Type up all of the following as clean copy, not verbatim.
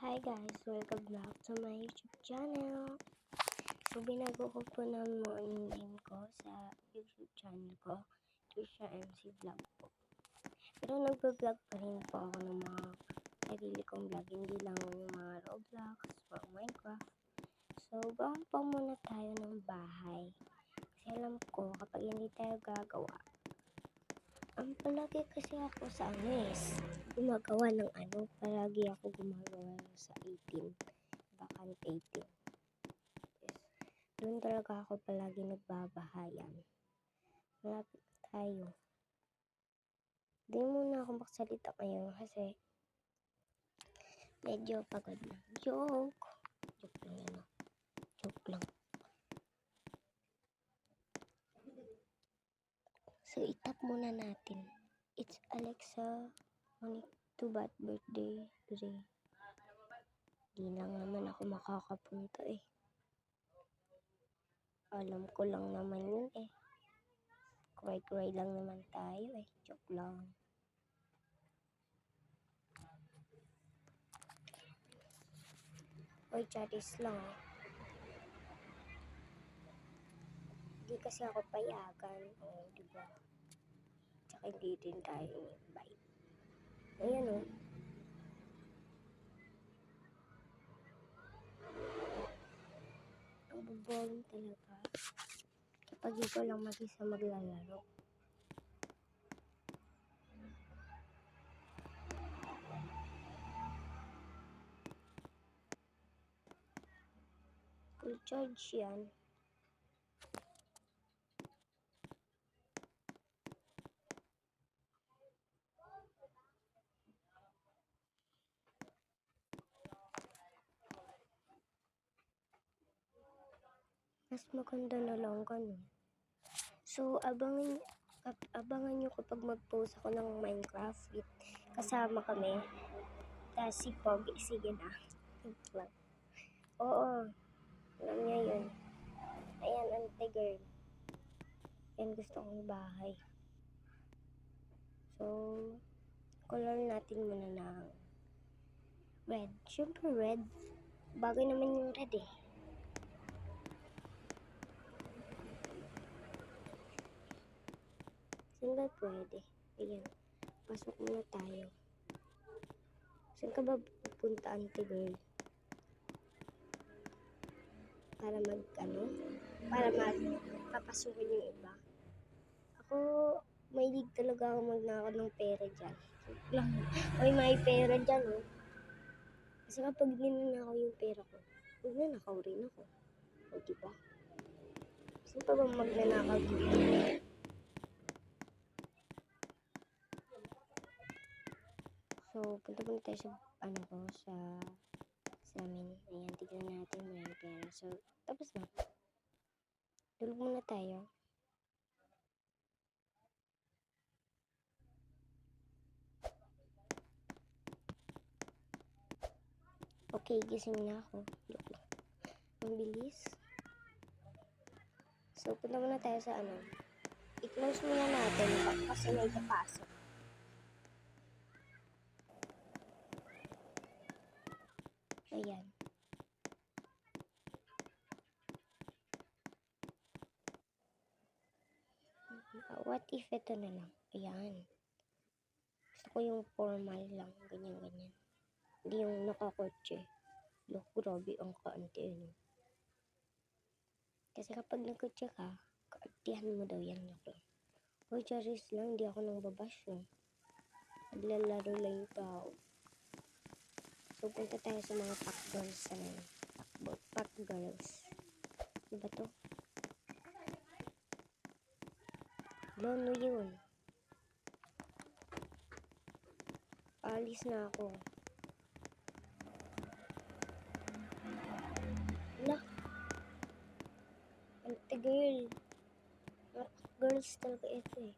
Hi guys, welcome back to my YouTube channel. So binago ko po naman yung name ko sa YouTube channel ko, Trisha MC Vlog po. Pero nagpa-vlog pa rin po ako ng mga sarili kong vlog, hindi lang yung mga Roblox, mga Minecraft. So gawa pa muna tayo ng bahay. Kasi alam ko kapag hindi tayo gagawa, ang palagi kasi ako sa gumagawa ng palagi ako gumagawa sa 18, vacant 18. Yes. Doon talaga ako palagi nagbabahayan. Malapit na tayo. Di muna ako magsalita ngayon kasi medyo pagod na. Joke lang yan. Joke lang. So itap muna natin. It's Alexa Monique birthday today. Di lang naman ako makakapunta Alam ko lang naman yun Cry lang naman tayo Joke lang. Oy, charis lang Hindi kasi ako payagan. Diba? Tsaka hindi din tayo invite. Ayan Ang boring talaga. Kapag ikaw lang mag-isa maglalaro. Full charge yan. Mas maganda na lang ganun. So, abangan nyo kapag mag-post ako ng Minecraft with kasama kami. Tapos si Pog, sige na. Oo, alam niya yun. Ayan, ante girl. Yan gusto kong bahay. So, color natin muna ng red. Siyempre red. Bagay naman yung red Saan ba pwede? Ayan. Pasok muna tayo. Saan ka ba pupunta, ante girl? Para para magpapasukin yung iba. Ako, mahilig talaga ako magnakaw ng pera dyan. May pera dyan Kasi kapag ninanakaw yung pera ko, magnanakaw rin ako. O diba? Saan pa ba magnanakaw dito? So, punta muna tayo sa sa amin. Ayan, tignan natin may pera. So, tapos na. Tulog muna tayo. Okay, gising na ako. Ang bilis. So, punta muna tayo sa I-close muna natin kasi may kapasok. Ayan. What if ito na lang? Ayan. Gusto ko yung formal lang. Ganyan. Hindi yung nakakotse. Look, grabe ang kaante Kasi kapag nagkotse ka, kaartihan mo daw yan. Hoy, charis lang. Hindi ako nang babash Naglalaro lang yung tao. So, punta tayo sa mga pack girls Pack girls. Diba to? Lono yun. Alis na ako. Ala. Ante girl. Girls talaga ito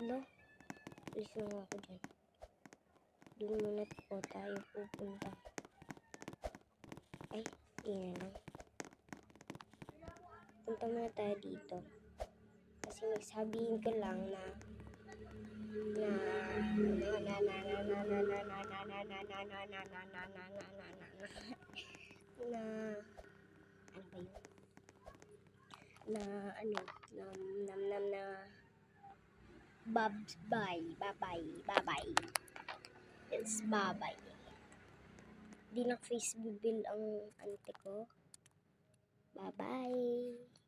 Ala. Alis na ako dyan. Doon muna po tayo pupunta. Ay, hindi na lang. Punta muna tayo dito. Kasi magsabihin ko lang na Bye-bye. It's bye-bye. Di na face bill ang ante ko. Bye-bye.